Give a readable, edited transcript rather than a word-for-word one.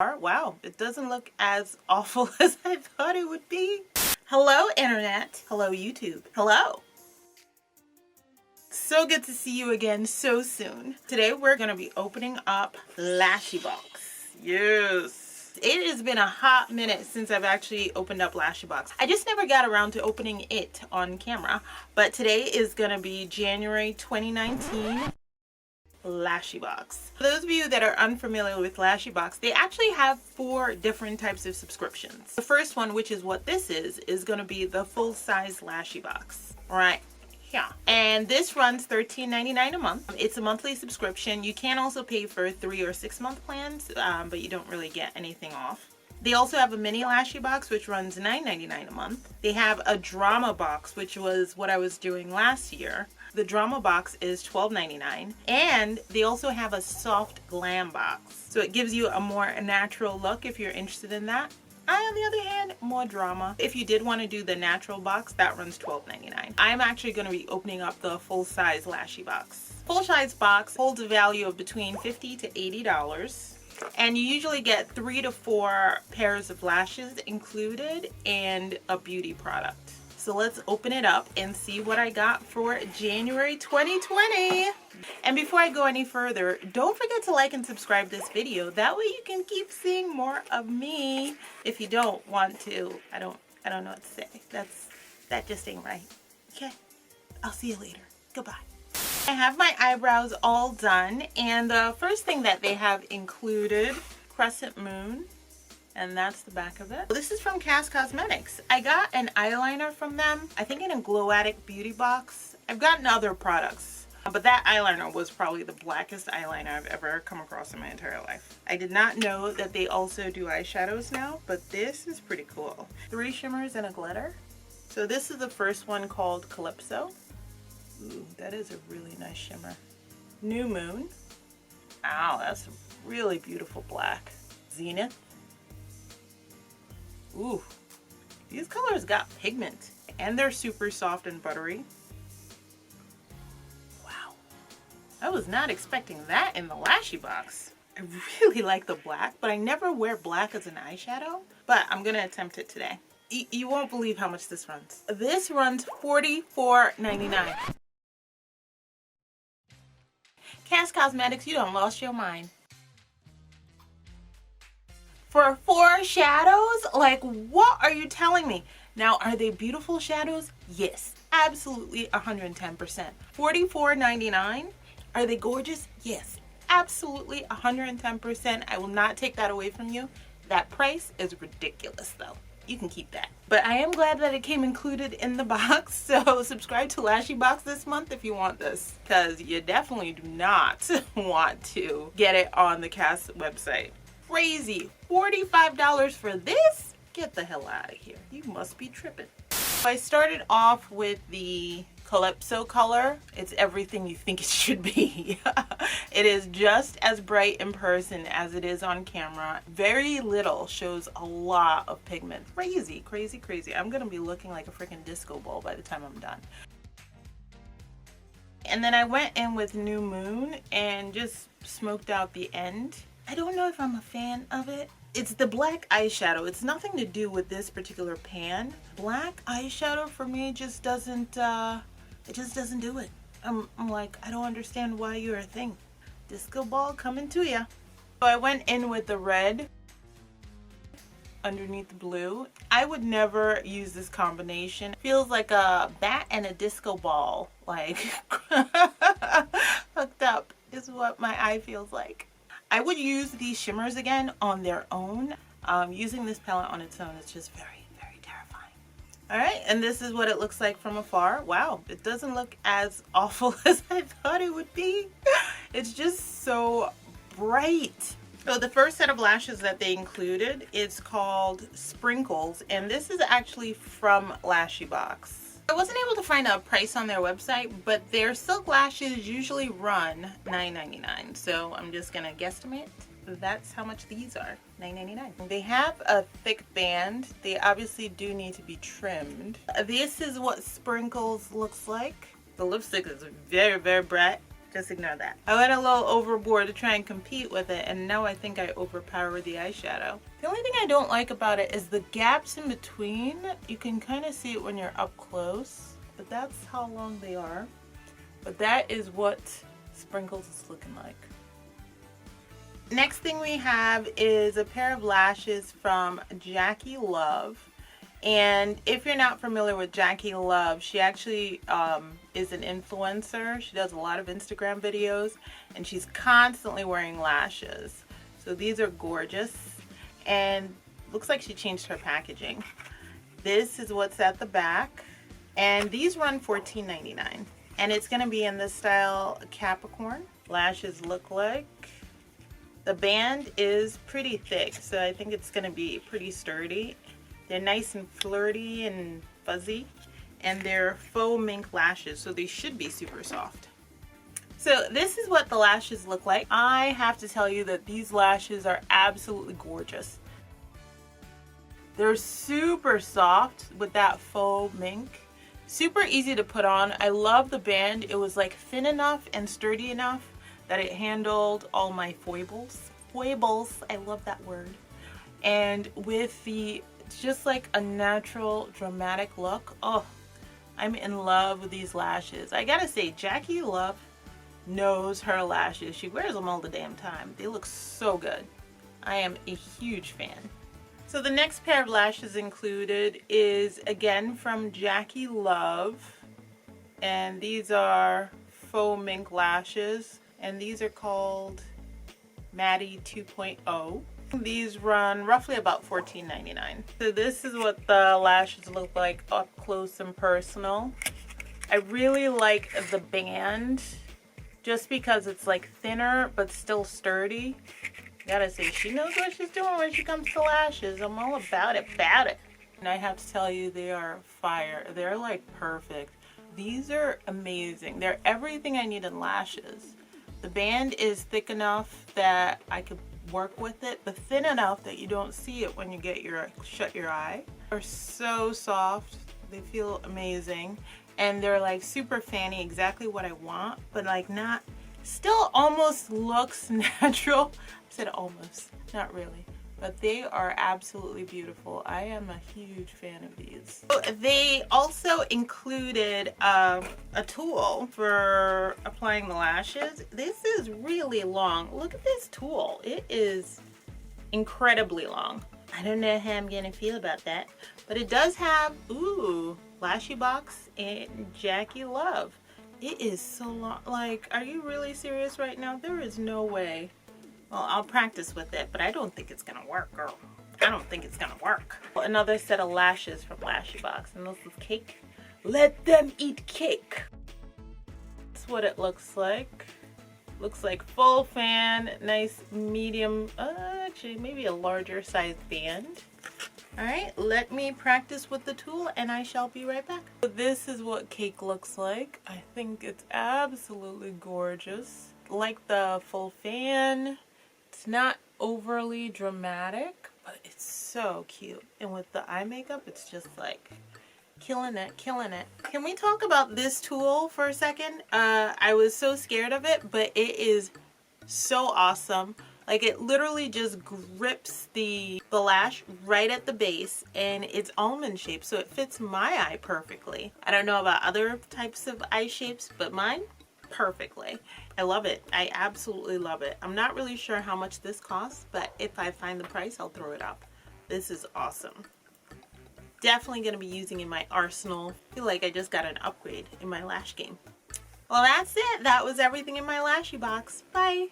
Wow, it doesn't look as awful as I thought it would be. Hello, Internet. Hello, YouTube. Hello. So good to see you again so soon. Today we're going to be opening up Lashybox. Yes. It has been a hot minute since I've actually opened up Lashybox. I just never got around to opening it on camera, but today is going to be January 2019. Lashybox. For those of you that are unfamiliar with Lashybox, they actually have 4 different types of subscriptions. The first one, which is what this is going to be the full-size Lashybox. Right. Yeah, and this runs $13.99 a month. It's a monthly subscription. You can also pay for 3 or 6 month plans, but you don't really get anything off. They also have a mini Lashybox, which runs $9.99 a month. They have a drama box, which was what I was doing last year. The drama box is $12.99, and they also have a Softglam box, so it gives you a more natural look if you're interested in that. On the other hand, more drama. If you did want to do the natural box, that runs $12.99. I'm actually going to be opening up the full-size Lashybox. Full-size box holds a value of between $50 to $80. And you usually get 3 to 4 pairs of lashes included and a beauty product. So let's open it up and see what I got for January 2020. And before I go any further, don't forget to like and subscribe this video. That way you can keep seeing more of me. If you don't want to, I don't know what to say. That just ain't right. Okay, I'll see you later. Goodbye. I have my eyebrows all done, and the first thing that they have included, Crescent Moon, and that's the back of it. This is from Cass Cosmetics. I got an eyeliner from them, I think in a Glow Addict beauty box. I've gotten other products, but that eyeliner was probably the blackest eyeliner I've ever come across in my entire life. I did not know that they also do eyeshadows now, but this is pretty cool. 3 shimmers and a glitter. So this is the first one, called Calypso. Ooh, that is a really nice shimmer. New Moon. Ow, that's a really beautiful black. Zenith. Ooh, these colors got pigment, and they're super soft and buttery. Wow, I was not expecting that in the Lashybox. I really like the black, but I never wear black as an eyeshadow, but I'm gonna attempt it today. You won't believe how much this runs. This runs $44.99. Cass Cosmetics, you done lost your mind. For 4 shadows? Like, what are you telling me? Now, are they beautiful shadows? Yes, absolutely, 110%. $44.99. Are they gorgeous? Yes, absolutely, 110%. I will not take that away from you. That price is ridiculous, though. You can keep that. But I am glad that it came included in the box. So subscribe to Lashybox this month if you want this, because you definitely do not want to get it on the Cass website. Crazy. $45 for this? Get the hell out of here. You must be tripping. I started off with the Calypso color. It's everything you think it should be. It is just as bright in person as it is on camera. Very little shows a lot of pigment. Crazy, crazy, crazy. I'm gonna be looking like a freaking disco ball by the time I'm done. And then I went in with New Moon and just smoked out the end. I don't know if I'm a fan of it. It's the black eyeshadow. It's nothing to do with this particular pan. Black eyeshadow for me just doesn't, it just doesn't do it. I'm like, I don't understand why you're a thing. Disco ball coming to ya. So I went in with the red underneath the blue. I would never use this combination. Feels like a bat and a disco ball, like hooked up is what my eye feels like. I would use these shimmers again on their own. Using this palette on its own is just very, very terrifying. Alright, and this is what it looks like from afar. Wow, it doesn't look as awful as I thought it would be. It's just so bright. So the first set of lashes that they included is called Sprinkles, and this is actually from Lashybox. I wasn't able to find a price on their website, but their silk lashes usually run $9.99, so I'm just gonna guesstimate that's how much these are. $9.99. They have a thick band. They obviously do need to be trimmed. This is what Sprinkles looks like. The lipstick is very, very bright. Just ignore that. I went a little overboard to try and compete with it, and now I think I overpowered the eyeshadow. The only thing I don't like about it is the gaps in between. You can kind of see it when you're up close, but that's how long they are. But that is what Sprinkles is looking like. Next thing we have is a pair of lashes from Jackie Love. And if you're not familiar with Jackie Love, she actually is an influencer. She does a lot of Instagram videos, and she's constantly wearing lashes. So these are gorgeous, and looks like she changed her packaging. This is what's at the back, and these run $14.99. And it's going to be in this style Capricorn. Lashes look like. The band is pretty thick, so I think it's going to be pretty sturdy. They're nice and flirty and fuzzy, and they're faux mink lashes, so they should be super soft. So this is what the lashes look like. I have to tell you that these lashes are absolutely gorgeous. They're super soft with that faux mink. Super easy to put on. I love the band. It was like thin enough and sturdy enough that it handled all my foibles. Foibles, I love that word. And with the just like a natural dramatic look. Oh, I'm in love with these lashes. I gotta say, Jackie Love knows her lashes. She wears them all the damn time. They look so good. I am a huge fan. So the next pair of lashes included is again from Jackie Love, and these are faux mink lashes, and these are called Maddie 2.0. These run roughly about $14.99. So this is what the lashes look like up close and personal. I really like the band just because it's like thinner but still sturdy. Gotta say, she knows what she's doing when she comes to lashes. I'm all about it, And I have to tell you, they are fire. They're like perfect. These are amazing. They're everything I need in lashes. The band is thick enough that I could work with it, but thin enough that you don't see it when you get shut your eye. They're so soft. They feel amazing, and they're like super fanny, exactly what I want, but like not, still almost looks natural. I said almost, not really, but they are absolutely beautiful. I am a huge fan of these. They also included a tool for applying the lashes. This is really long. Look at this tool. It is incredibly long. I don't know how I'm gonna feel about that, but it does have, ooh, Lashybox and Jackie Love. It is so long. Like, are you really serious right now? There is no way. Well, I'll practice with it, but I don't think it's gonna work, girl. I don't think it's gonna work. Another set of lashes from Lashybox, and this is cake. Let them eat cake. That's what it looks like. Looks like full fan, nice medium, actually maybe a larger size band. All right, let me practice with the tool and I shall be right back. So this is what cake looks like. I think it's absolutely gorgeous. Like the full fan. It's not overly dramatic, but it's so cute. And with the eye makeup, it's just like killing it, killing it. Can we talk about this tool for a second? I was so scared of it, but it is so awesome. Like, it literally just grips the lash right at the base, and it's almond shaped, so it fits my eye perfectly. I don't know about other types of eye shapes, but mine, perfectly. I love it. I absolutely love it. I'm not really sure how much this costs, but if I find the price, I'll throw it up. This is awesome. Definitely going to be using in my arsenal. I feel like I just got an upgrade in my lash game. Well, that's it. That was everything in my Lashybox. Bye.